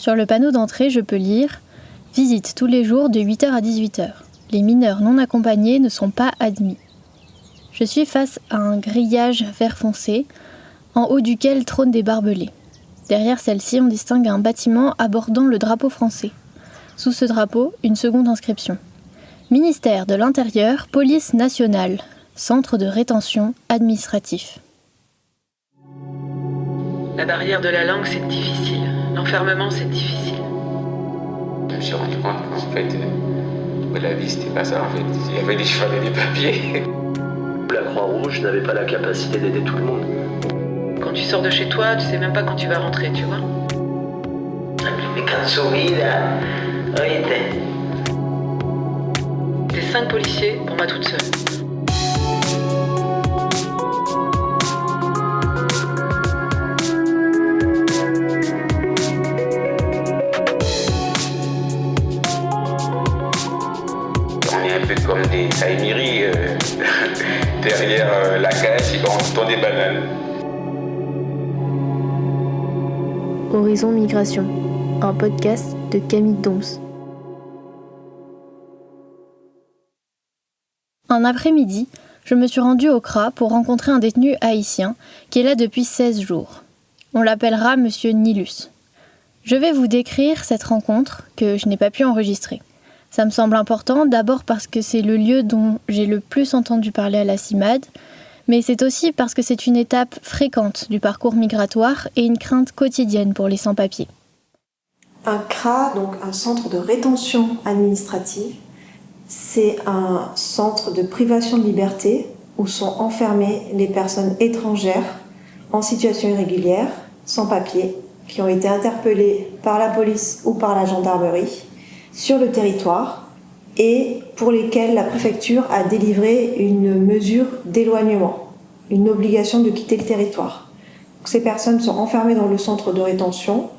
Sur le panneau d'entrée, je peux lire « Visite tous les jours de 8h à 18h. Les mineurs non accompagnés ne sont pas admis. » Je suis face à un grillage vert foncé, en haut duquel trônent des barbelés. Derrière celle-ci, on distingue un bâtiment abordant le drapeau français. Sous ce drapeau, une seconde inscription. Ministère de l'Intérieur, Police nationale, centre de rétention administratif. La barrière de la langue, c'est difficile. L'enfermement, c'est difficile. Je me suis rendu compte qu'en fait, la vie, c'était pas ça. En fait, il y avait des chevaux et des papiers. La Croix-Rouge n'avait pas la capacité d'aider tout le monde. Quand tu sors de chez toi, tu sais même pas quand tu vas rentrer, tu vois. Mais quand subida, oíste. T'es 5 policiers pour moi toute seule. On est un peu comme des Taïmiri derrière la cage et on tend des bananes. Horizon Migration, un podcast de Camille Doms. Un après-midi, je me suis rendue au CRA pour rencontrer un détenu haïtien qui est là depuis 16 jours. On l'appellera Monsieur Nilus. Je vais vous décrire cette rencontre que je n'ai pas pu enregistrer. Ça me semble important, d'abord parce que c'est le lieu dont j'ai le plus entendu parler à la CIMAD, mais c'est aussi parce que c'est une étape fréquente du parcours migratoire et une crainte quotidienne pour les sans-papiers. Un CRA, donc un centre de rétention administrative, c'est un centre de privation de liberté où sont enfermées les personnes étrangères en situation irrégulière, sans papier, qui ont été interpellées par la police ou par la gendarmerie sur le territoire et pour lesquelles la préfecture a délivré une mesure d'éloignement, une obligation de quitter le territoire. Donc, ces personnes sont enfermées dans le centre de rétention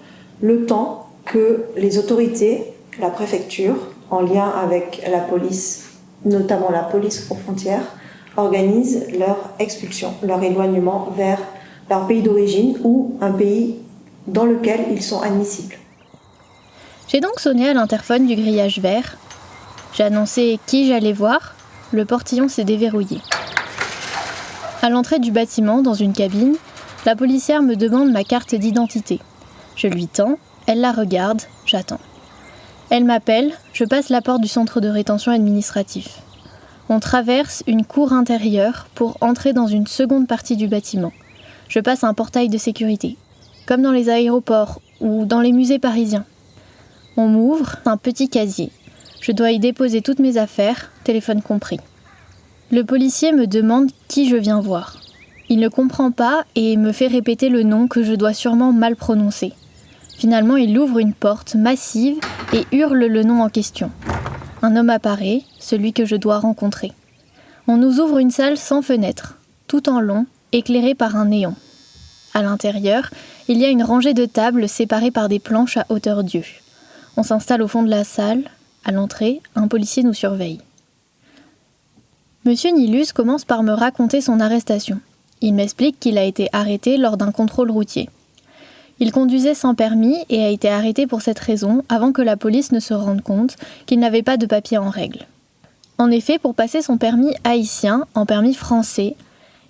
le temps que les autorités, la préfecture, en lien avec la police, notamment la police aux frontières, organisent leur expulsion, leur éloignement vers leur pays d'origine ou un pays dans lequel ils sont admissibles. J'ai donc sonné à l'interphone du grillage vert. J'ai annoncé qui j'allais voir. Le portillon s'est déverrouillé. À l'entrée du bâtiment, dans une cabine, la policière me demande ma carte d'identité. Je lui tends, elle la regarde, j'attends. Elle m'appelle, je passe la porte du centre de rétention administratif. On traverse une cour intérieure pour entrer dans une seconde partie du bâtiment. Je passe un portail de sécurité, comme dans les aéroports ou dans les musées parisiens. On m'ouvre un petit casier. Je dois y déposer toutes mes affaires, téléphone compris. Le policier me demande qui je viens voir. Il ne comprend pas et me fait répéter le nom que je dois sûrement mal prononcer. Finalement, il ouvre une porte massive et hurle le nom en question. Un homme apparaît, celui que je dois rencontrer. On nous ouvre une salle sans fenêtre, tout en long, éclairée par un néon. À l'intérieur, il y a une rangée de tables séparées par des planches à hauteur d'yeux. On s'installe au fond de la salle. À l'entrée, un policier nous surveille. Monsieur Nilus commence par me raconter son arrestation. Il m'explique qu'il a été arrêté lors d'un contrôle routier. Il conduisait sans permis et a été arrêté pour cette raison avant que la police ne se rende compte qu'il n'avait pas de papier en règle. En effet, pour passer son permis haïtien en permis français,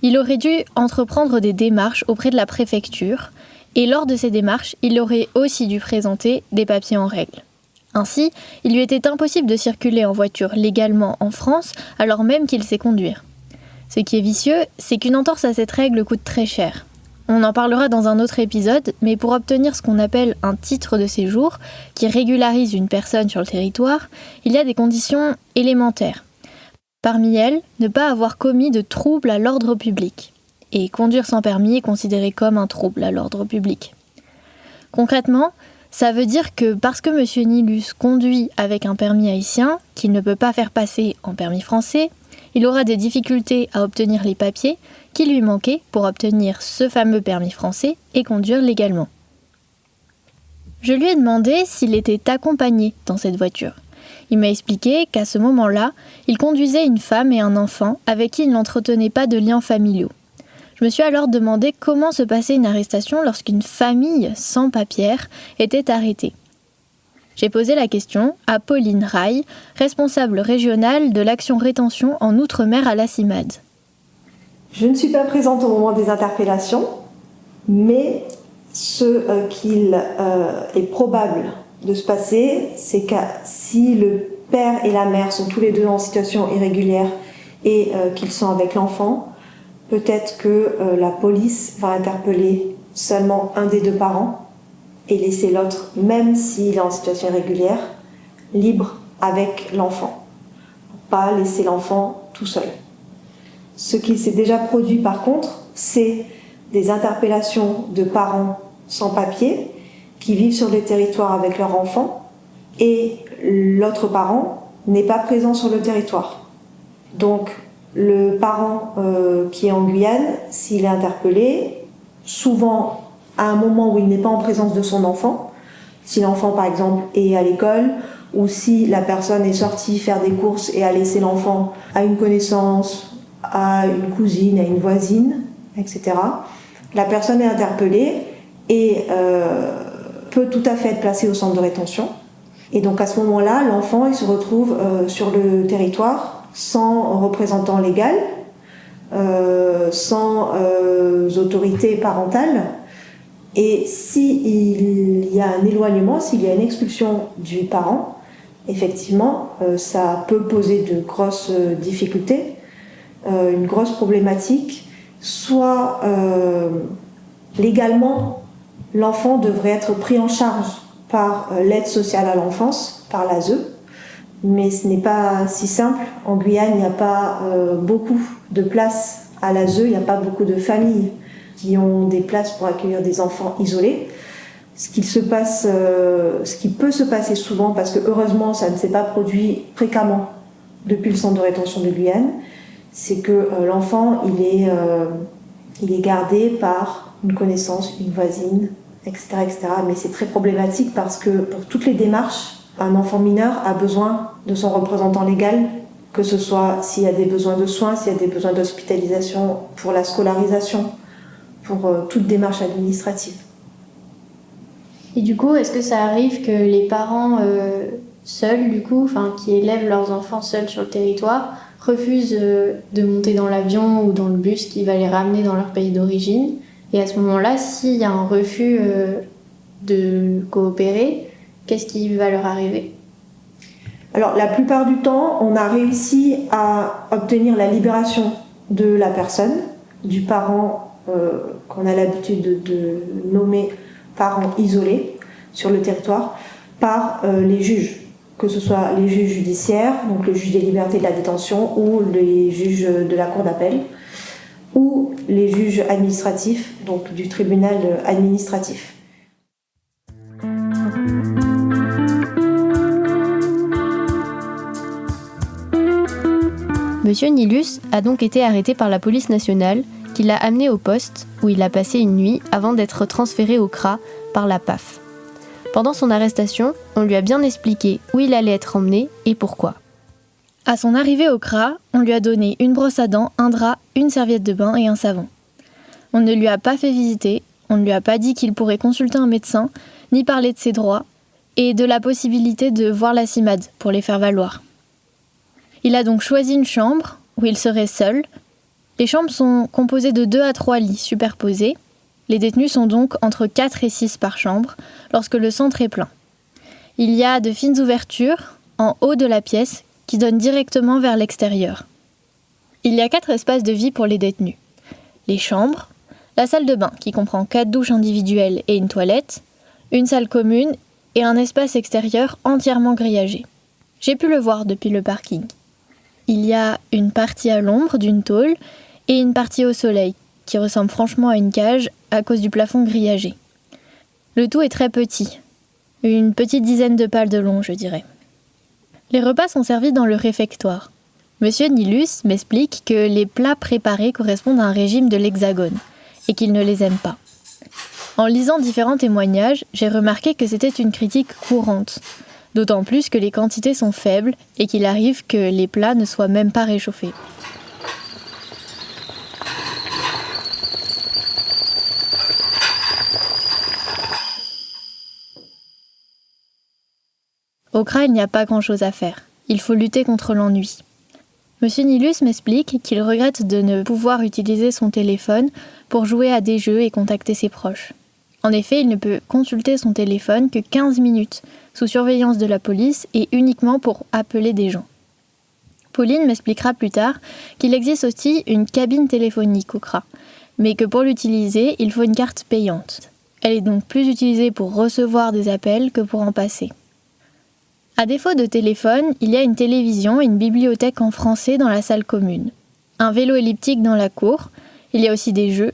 il aurait dû entreprendre des démarches auprès de la préfecture et lors de ces démarches, il aurait aussi dû présenter des papiers en règle. Ainsi, il lui était impossible de circuler en voiture légalement en France alors même qu'il sait conduire. Ce qui est vicieux, c'est qu'une entorse à cette règle coûte très cher. On en parlera dans un autre épisode, mais pour obtenir ce qu'on appelle un titre de séjour, qui régularise une personne sur le territoire, il y a des conditions élémentaires. Parmi elles, ne pas avoir commis de trouble à l'ordre public. Et conduire sans permis est considéré comme un trouble à l'ordre public. Concrètement, ça veut dire que parce que M. Nilus conduit avec un permis haïtien, qu'il ne peut pas faire passer en permis français, il aura des difficultés à obtenir les papiers qui lui manquaient pour obtenir ce fameux permis français et conduire légalement. Je lui ai demandé s'il était accompagné dans cette voiture. Il m'a expliqué qu'à ce moment-là, il conduisait une femme et un enfant avec qui il n'entretenait pas de liens familiaux. Je me suis alors demandé comment se passait une arrestation lorsqu'une famille sans papiers était arrêtée. J'ai posé la question à Pauline Raille, responsable régionale de l'action rétention en Outre-mer à la CIMAD. Je ne suis pas présente au moment des interpellations, mais ce qu'il est probable de se passer, c'est que si le père et la mère sont tous les deux en situation irrégulière et qu'ils sont avec l'enfant, peut-être que la police va interpeller seulement un des deux parents et laisser l'autre, même s'il est en situation irrégulière, libre avec l'enfant, pour pas laisser l'enfant tout seul. Ce qui s'est déjà produit par contre, c'est des interpellations de parents sans papier qui vivent sur le territoire avec leur enfant et l'autre parent n'est pas présent sur le territoire. Donc le parent qui est en Guyane, s'il est interpellé, souvent à un moment où il n'est pas en présence de son enfant, si l'enfant par exemple est à l'école ou si la personne est sortie faire des courses et a laissé l'enfant à une connaissance, à une cousine, à une voisine, etc. La personne est interpellée et peut tout à fait être placée au centre de rétention. Et donc à ce moment-là, l'enfant il se retrouve sur le territoire sans représentant légal, sans autorité parentale. Et s'il y a un éloignement, s'il y a une expulsion du parent, effectivement, ça peut poser de grosses difficultés, une grosse problématique. Soit légalement, l'enfant devrait être pris en charge par l'aide sociale à l'enfance, par l'ASE, mais ce n'est pas si simple. En Guyane, il n'y a pas beaucoup de places à l'ASE, il n'y a pas beaucoup de familles qui ont des places pour accueillir des enfants isolés. Ce qui peut se passer souvent, parce que heureusement ça ne s'est pas produit fréquemment depuis le centre de rétention de Guyane, c'est que l'enfant il est gardé par une connaissance, une voisine, etc., etc. Mais c'est très problématique parce que pour toutes les démarches, un enfant mineur a besoin de son représentant légal, que ce soit s'il y a des besoins de soins, s'il y a des besoins d'hospitalisation, pour la scolarisation, pour toute démarche administrative. Et du coup, est-ce que ça arrive que les parents seuls, qui élèvent leurs enfants seuls sur le territoire, refusent de monter dans l'avion ou dans le bus qui va les ramener dans leur pays d'origine? Et à ce moment-là, s'il y a un refus de coopérer, qu'est-ce qui va leur arriver? Alors, la plupart du temps, on a réussi à obtenir la libération de la personne, du parent qu'on a l'habitude de nommer parent isolé sur le territoire, par les juges, que ce soit les juges judiciaires, donc le juge des libertés et de la détention, ou les juges de la cour d'appel, ou les juges administratifs, donc du tribunal administratif. Monsieur Nilus a donc été arrêté par la police nationale, qui l'a amené au poste, où il a passé une nuit avant d'être transféré au CRA par la PAF. Pendant son arrestation, on lui a bien expliqué où il allait être emmené et pourquoi. À son arrivée au CRA, on lui a donné une brosse à dents, un drap, une serviette de bain et un savon. On ne lui a pas fait visiter, on ne lui a pas dit qu'il pourrait consulter un médecin, ni parler de ses droits, et de la possibilité de voir la CIMAD pour les faire valoir. Il a donc choisi une chambre où il serait seul. Les chambres sont composées de 2 à 3 lits superposés. Les détenus sont donc entre 4 et 6 par chambre lorsque le centre est plein. Il y a de fines ouvertures en haut de la pièce qui donnent directement vers l'extérieur. Il y a 4 espaces de vie pour les détenus. Les chambres, la salle de bain qui comprend 4 douches individuelles et une toilette, une salle commune et un espace extérieur entièrement grillagé. J'ai pu le voir depuis le parking. Il y a une partie à l'ombre d'une tôle et une partie au soleil, qui ressemble franchement à une cage à cause du plafond grillagé. Le tout est très petit, une petite dizaine de pales de long, je dirais. Les repas sont servis dans le réfectoire. Monsieur Nilus m'explique que les plats préparés correspondent à un régime de l'Hexagone et qu'il ne les aime pas. En lisant différents témoignages, j'ai remarqué que c'était une critique courante. D'autant plus que les quantités sont faibles et qu'il arrive que les plats ne soient même pas réchauffés. Au CRA, il n'y a pas grand-chose à faire. Il faut lutter contre l'ennui. Monsieur Nilus m'explique qu'il regrette de ne pouvoir utiliser son téléphone pour jouer à des jeux et contacter ses proches. En effet, il ne peut consulter son téléphone que 15 minutes, sous surveillance de la police et uniquement pour appeler des gens. Pauline m'expliquera plus tard qu'il existe aussi une cabine téléphonique au CRA, mais que pour l'utiliser, il faut une carte payante. Elle est donc plus utilisée pour recevoir des appels que pour en passer. À défaut de téléphone, il y a une télévision et une bibliothèque en français dans la salle commune. Un vélo elliptique dans la cour, il y a aussi des jeux,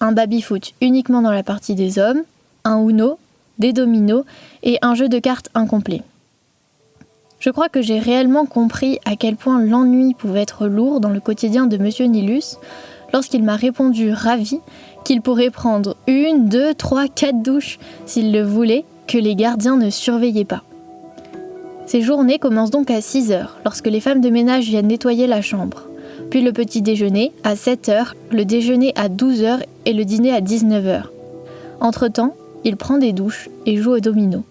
un baby-foot uniquement dans la partie des hommes, un Uno, des dominos et un jeu de cartes incomplet. Je crois que j'ai réellement compris à quel point l'ennui pouvait être lourd dans le quotidien de Monsieur Nilus lorsqu'il m'a répondu ravi qu'il pourrait prendre 1, 2, 3, 4 douches s'il le voulait, que les gardiens ne surveillaient pas. Ces journées commencent donc à 6h, lorsque les femmes de ménage viennent nettoyer la chambre. Puis le petit déjeuner à 7h, le déjeuner à 12h et le dîner à 19h. Entre-temps, il prend des douches et joue au domino.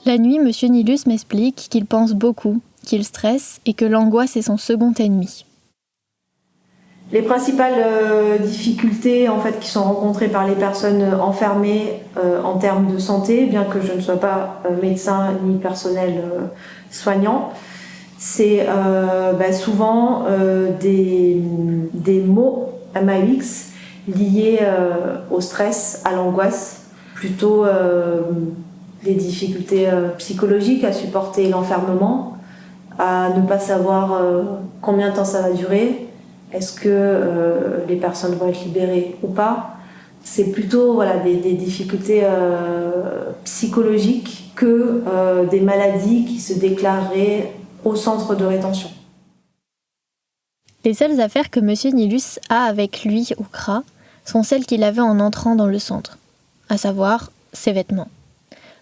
La nuit, Monsieur Nilus m'explique qu'il pense beaucoup, qu'il stresse et que l'angoisse est son second ennemi. Les principales difficultés en fait, qui sont rencontrées par les personnes enfermées en termes de santé, bien que je ne sois pas médecin ni personnel soignant, c'est souvent des maux MAUX liés au stress, à l'angoisse, plutôt des difficultés psychologiques à supporter l'enfermement, à ne pas savoir combien de temps ça va durer. Est-ce que les personnes vont être libérées ou pas? C'est plutôt des difficultés psychologiques que des maladies qui se déclareraient au centre de rétention. Les seules affaires que M. Nilus a avec lui au CRA sont celles qu'il avait en entrant dans le centre, à savoir ses vêtements.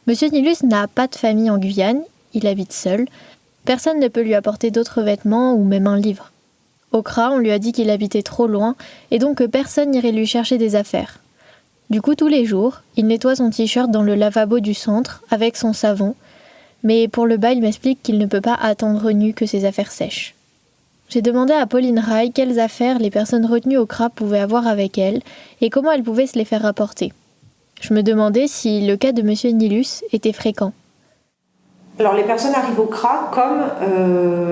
M. Nilus n'a pas de famille en Guyane, il habite seul. Personne ne peut lui apporter d'autres vêtements ou même un livre. Au CRA, on lui a dit qu'il habitait trop loin et donc que personne n'irait lui chercher des affaires. Du coup, tous les jours, il nettoie son t-shirt dans le lavabo du centre avec son savon, mais pour le bas, il m'explique qu'il ne peut pas attendre nu que ses affaires sèchent. J'ai demandé à Pauline Rail quelles affaires les personnes retenues au CRA pouvaient avoir avec elles et comment elles pouvaient se les faire rapporter. Je me demandais si le cas de M. Nilus était fréquent. Alors les personnes arrivent au CRA comme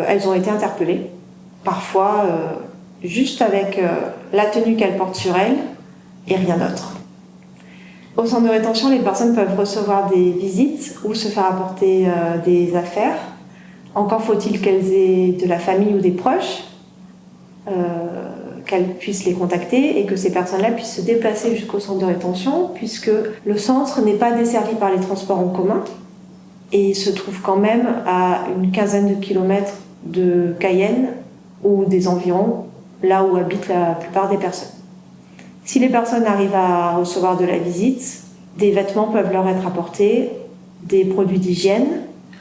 elles ont été interpellées. Parfois juste avec la tenue qu'elles portent sur elles et rien d'autre. Au centre de rétention, les personnes peuvent recevoir des visites ou se faire apporter des affaires. Encore faut-il qu'elles aient de la famille ou des proches, qu'elles puissent les contacter et que ces personnes-là puissent se déplacer jusqu'au centre de rétention, puisque le centre n'est pas desservi par les transports en commun et se trouve quand même à une quinzaine de kilomètres de Cayenne ou des environs, là où habitent la plupart des personnes. Si les personnes arrivent à recevoir de la visite, des vêtements peuvent leur être apportés, des produits d'hygiène,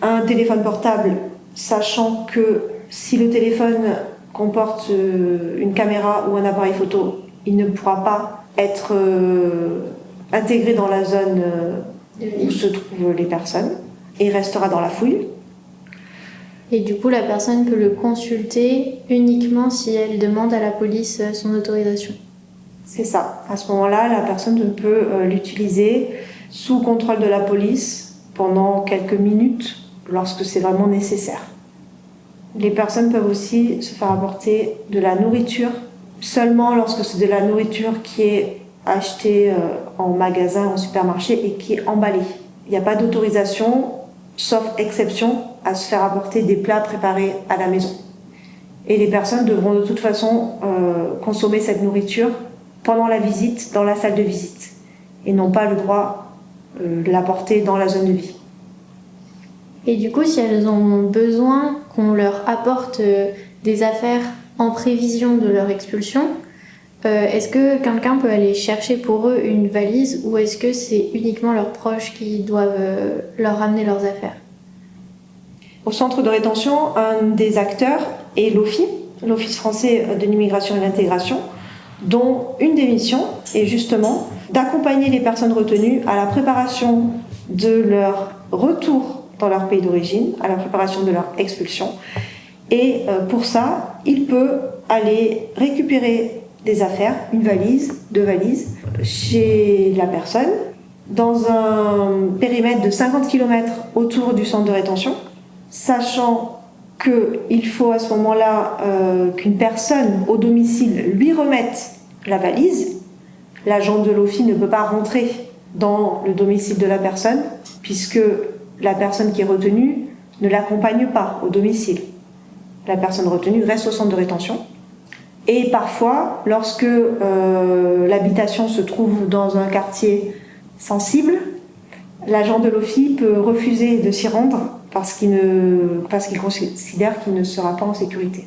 un téléphone portable, sachant que si le téléphone comporte une caméra ou un appareil photo, il ne pourra pas être intégré dans la zone où se trouvent les personnes et restera dans la fouille. Et du coup, la personne peut le consulter uniquement si elle demande à la police son autorisation. C'est ça. À ce moment-là, la personne peut l'utiliser sous contrôle de la police pendant quelques minutes lorsque c'est vraiment nécessaire. Les personnes peuvent aussi se faire apporter de la nourriture seulement lorsque c'est de la nourriture qui est achetée en magasin, en supermarché et qui est emballée. Il n'y a pas d'autorisation, sauf exception, à se faire apporter des plats préparés à la maison. Et les personnes devront de toute façon consommer cette nourriture pendant la visite, dans la salle de visite, et n'ont pas le droit de l'apporter dans la zone de vie. Et du coup, si elles ont besoin qu'on leur apporte des affaires en prévision de leur expulsion, est-ce que quelqu'un peut aller chercher pour eux une valise ou est-ce que c'est uniquement leurs proches qui doivent leur ramener leurs affaires? Au centre de rétention, un des acteurs est l'OFII, l'Office français de l'immigration et de l'intégration, dont une des missions est justement d'accompagner les personnes retenues à la préparation de leur retour dans leur pays d'origine, à la préparation de leur expulsion. Et pour ça, il peut aller récupérer des affaires, une valise, 2 valises, chez la personne, dans un périmètre de 50 km autour du centre de rétention, sachant qu'il faut à ce moment-là qu'une personne au domicile lui remette la valise. L'agent de l'OFI ne peut pas rentrer dans le domicile de la personne puisque la personne qui est retenue ne l'accompagne pas au domicile. La personne retenue reste au centre de rétention. Et parfois, lorsque l'habitation se trouve dans un quartier sensible, l'agent de l'OFI peut refuser de s'y rendre parce qu'il considère qu'il ne sera pas en sécurité.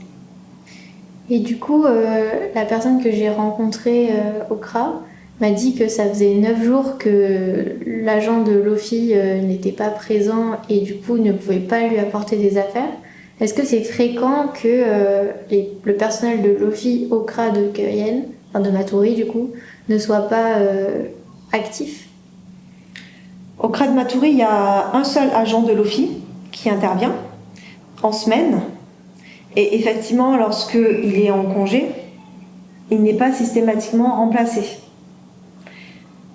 Et du coup, la personne que j'ai rencontrée au CRA m'a dit que ça faisait 9 jours que l'agent de l'OFI n'était pas présent et du coup ne pouvait pas lui apporter des affaires. Est-ce que c'est fréquent que le personnel de l'OFI au CRA de Cayenne, enfin de Matoury du coup, ne soit pas actif ? Au CRA de Matoury, il y a un seul agent de l'OFI qui intervient en semaine. Et effectivement, lorsqu'il est en congé, il n'est pas systématiquement remplacé.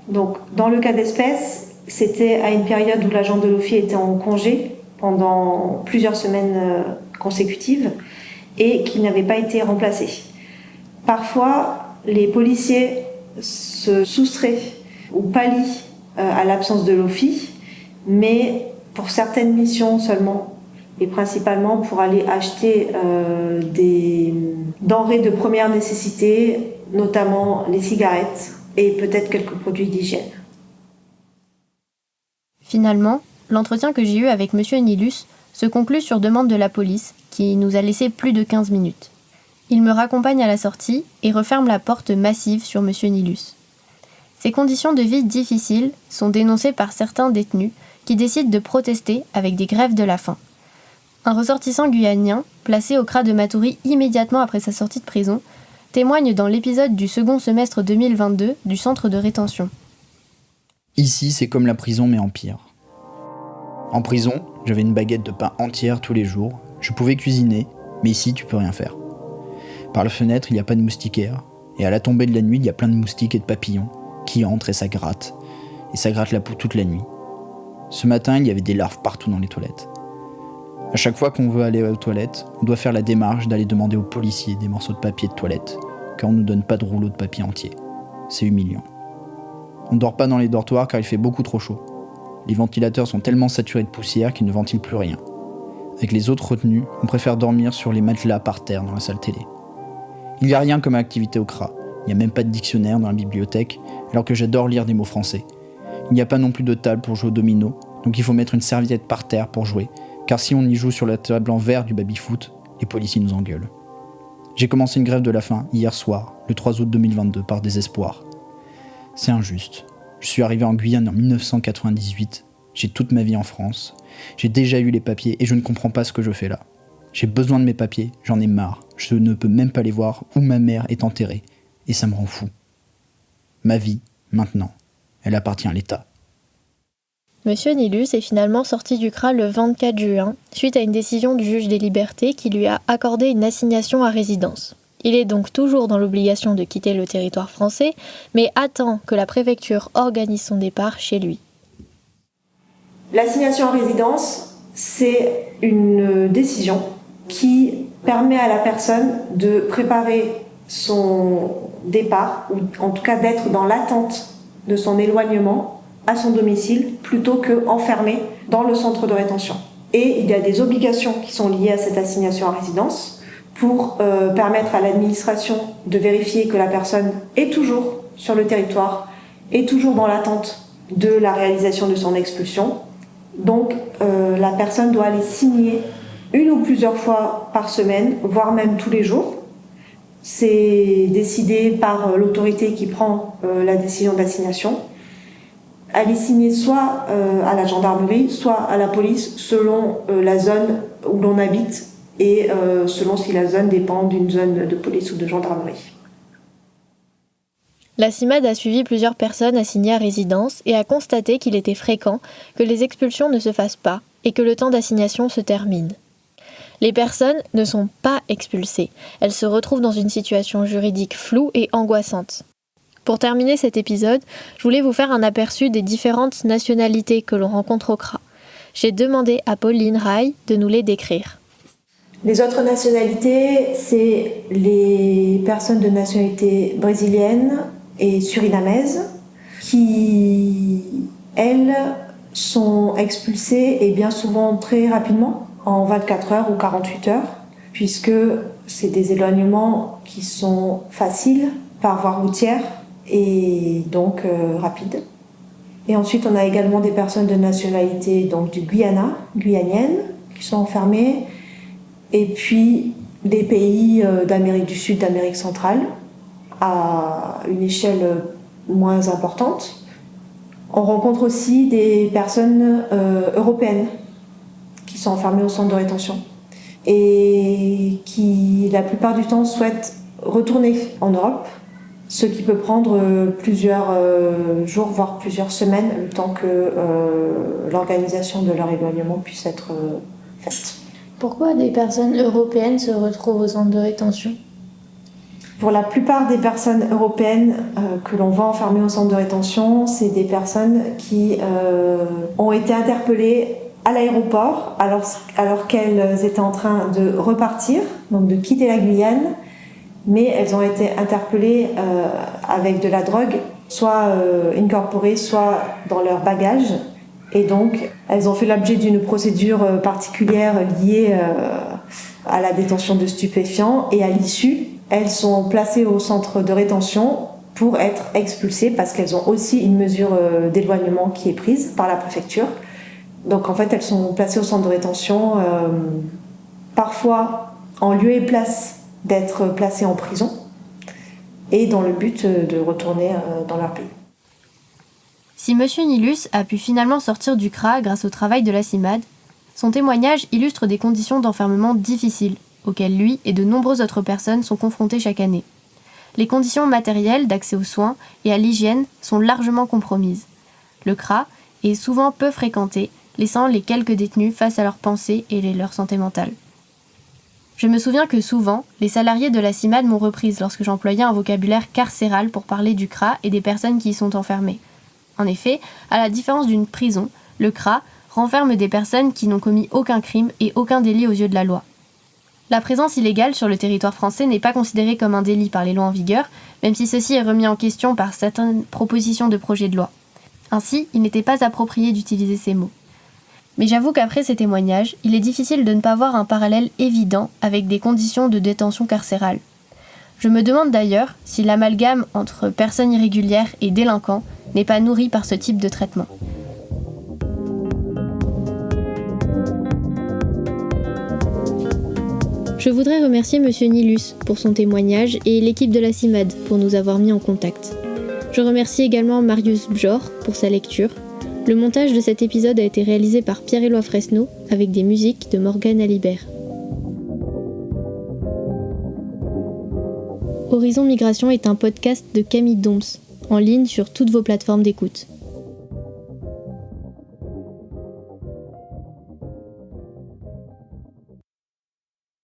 Donc, dans le cas d'espèce, c'était à une période où l'agent de l'OFI était en congé pendant plusieurs semaines consécutives et qui n'avait pas été remplacé. Parfois, les policiers se soustraient ou pallient à l'absence de l'OFI, mais pour certaines missions seulement, et principalement pour aller acheter des denrées de première nécessité, notamment les cigarettes et peut-être quelques produits d'hygiène. Finalement, l'entretien que j'ai eu avec M. Nilus se conclut sur demande de la police, qui nous a laissé plus de 15 minutes. Il me raccompagne à la sortie et referme la porte massive sur M. Nilus. Ces conditions de vie difficiles sont dénoncées par certains détenus qui décident de protester avec des grèves de la faim. Un ressortissant guyanien, placé au CRA de Matoury immédiatement après sa sortie de prison, témoigne dans l'épisode du second semestre 2022 du centre de rétention. Ici, c'est comme la prison, mais en pire. En prison, j'avais une baguette de pain entière tous les jours. Je pouvais cuisiner, mais ici, tu peux rien faire. Par la fenêtre, il n'y a pas de moustiquaire. Et à la tombée de la nuit, il y a plein de moustiques et de papillons qui entrent et ça gratte. Et ça gratte la peau toute la nuit. Ce matin, il y avait des larves partout dans les toilettes. À chaque fois qu'on veut aller aux toilettes, on doit faire la démarche d'aller demander aux policiers des morceaux de papier de toilette, car on ne nous donne pas de rouleau de papier entier. C'est humiliant. On ne dort pas dans les dortoirs car il fait beaucoup trop chaud. Les ventilateurs sont tellement saturés de poussière qu'ils ne ventilent plus rien. Avec les autres retenus, on préfère dormir sur les matelas par terre dans la salle télé. Il n'y a rien comme activité au CRA. Il n'y a même pas de dictionnaire dans la bibliothèque, alors que j'adore lire des mots français. Il n'y a pas non plus de table pour jouer au domino, donc il faut mettre une serviette par terre pour jouer, car si on y joue sur la table en verre du baby-foot, les policiers nous engueulent. J'ai commencé une grève de la faim hier soir, le 3 août 2022, par désespoir. C'est injuste. Je suis arrivé en Guyane en 1998, j'ai toute ma vie en France, j'ai déjà eu les papiers et je ne comprends pas ce que je fais là. J'ai besoin de mes papiers, j'en ai marre, je ne peux même pas les voir où ma mère est enterrée, et ça me rend fou. Ma vie, maintenant, elle appartient à l'État. Monsieur Nilus est finalement sorti du CRA le 24 juin, suite à une décision du juge des libertés qui lui a accordé une assignation à résidence. Il est donc toujours dans l'obligation de quitter le territoire français, mais attend que la préfecture organise son départ chez lui. L'assignation à résidence, c'est une décision qui permet à la personne de préparer son départ, ou en tout cas d'être dans l'attente de son éloignement à son domicile plutôt qu'enfermé dans le centre de rétention. Et il y a des obligations qui sont liées à cette assignation à résidence pour permettre à l'administration de vérifier que la personne est toujours sur le territoire, est toujours dans l'attente de la réalisation de son expulsion. Donc la personne doit aller signer une ou plusieurs fois par semaine, voire même tous les jours. C'est décidé par l'autorité qui prend la décision d'assignation. Aller signer soit à la gendarmerie, soit à la police, selon la zone où l'on habite et selon si la zone dépend d'une zone de police ou de gendarmerie. La CIMAD a suivi plusieurs personnes assignées à résidence et a constaté qu'il était fréquent que les expulsions ne se fassent pas et que le temps d'assignation se termine. Les personnes ne sont pas expulsées, elles se retrouvent dans une situation juridique floue et angoissante. Pour terminer cet épisode, je voulais vous faire un aperçu des différentes nationalités que l'on rencontre au CRA. J'ai demandé à Pauline Rai de nous les décrire. Les autres nationalités, c'est les personnes de nationalité brésilienne et surinamaise qui, elles, sont expulsées et bien souvent très rapidement, en 24 heures ou 48 heures, puisque c'est des éloignements qui sont faciles par voie routière et donc rapides. Et ensuite, on a également des personnes de nationalité donc du Guyana, guyanienne, qui sont enfermées, et puis des pays d'Amérique du Sud, d'Amérique centrale, à une échelle moins importante. On rencontre aussi des personnes européennes qui sont enfermées au centre de rétention et qui, la plupart du temps, souhaitent retourner en Europe, ce qui peut prendre plusieurs jours, voire plusieurs semaines, le temps que l'organisation de leur éloignement puisse être faite. Pourquoi des personnes européennes se retrouvent au centre de rétention ? Pour la plupart des personnes européennes que l'on voit enfermer au centre de rétention, c'est des personnes qui ont été interpellées à l'aéroport alors qu'elles étaient en train de repartir, donc de quitter la Guyane, mais elles ont été interpellées avec de la drogue, soit incorporée, soit dans leur bagage. Et donc, elles ont fait l'objet d'une procédure particulière liée à la détention de stupéfiants. Et à l'issue, elles sont placées au centre de rétention pour être expulsées parce qu'elles ont aussi une mesure d'éloignement qui est prise par la préfecture. Donc en fait, elles sont placées au centre de rétention, parfois en lieu et place d'être placées en prison, et dans le but de retourner dans leur pays. Si M. Nilus a pu finalement sortir du CRA grâce au travail de la CIMAD, son témoignage illustre des conditions d'enfermement difficiles, auxquelles lui et de nombreuses autres personnes sont confrontées chaque année. Les conditions matérielles d'accès aux soins et à l'hygiène sont largement compromises. Le CRA est souvent peu fréquenté, laissant les quelques détenus face à leurs pensées et leur santé mentale. Je me souviens que souvent, les salariés de la CIMAD m'ont reprise lorsque j'employais un vocabulaire carcéral pour parler du CRA et des personnes qui y sont enfermées. En effet, à la différence d'une prison, le CRA renferme des personnes qui n'ont commis aucun crime et aucun délit aux yeux de la loi. La présence illégale sur le territoire français n'est pas considérée comme un délit par les lois en vigueur, même si ceci est remis en question par certaines propositions de projets de loi. Ainsi, il n'était pas approprié d'utiliser ces mots. Mais j'avoue qu'après ces témoignages, il est difficile de ne pas voir un parallèle évident avec des conditions de détention carcérale. Je me demande d'ailleurs si l'amalgame entre personnes irrégulières et délinquants n'est pas nourri par ce type de traitement. Je voudrais remercier M. Nilus pour son témoignage et l'équipe de la CIMAD pour nous avoir mis en contact. Je remercie également Marius Bjor pour sa lecture. Le montage de cet épisode a été réalisé par Pierre-Éloi Fresneau avec des musiques de Morgane Alibert. Horizon Migration est un podcast de Camille Doms, en ligne sur toutes vos plateformes d'écoute.